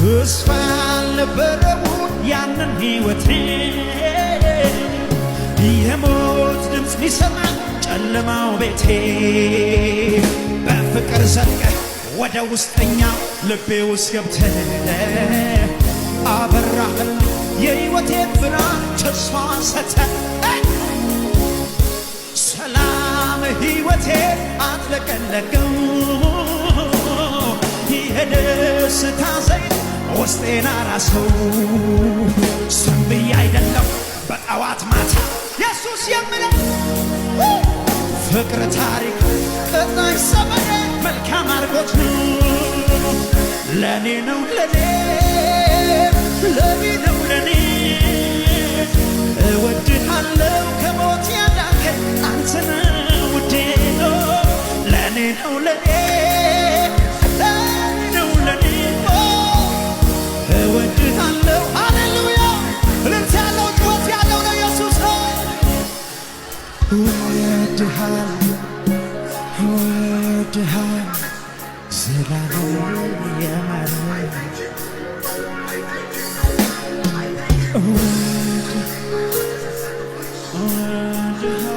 ተስፋ ያልነበረውን ያንን ሕይወቴ የሞት ድምፅ ሊሰማ ጨለማው ቤቴ በፍቅር ዘልቀህ ወደ ውስጠኛው ልቤ ውስጥ ገብተህ አበራህል የሕይወቴን ብርሃን ተስፋ ሰጠህ ሰላም ሕይወቴን አጥለቀለቀው የደስታ ዘይት ውስጤን አራሰው ዝም ብዬ አይደለም በጠዋት ማታ ኢየሱስ የምለው ፍቅር ታሪክ ቀጣይ ዘመኔ መልካም አድርጎት ነው ለኔ ነው ለኔ ነው ለኔ እወድሃለሁ ከሞት ያዳንከኝ አንተ ነህ ውዴ ነው ለኔ ነው ለኔ ነው ለኔ እወድሃለሁ ሃሌሉያ ልንት ያለው ጩኸት ያለው ለኢየሱስ ነው እወድሃለሁ ዘላለም ያማረኝ Oh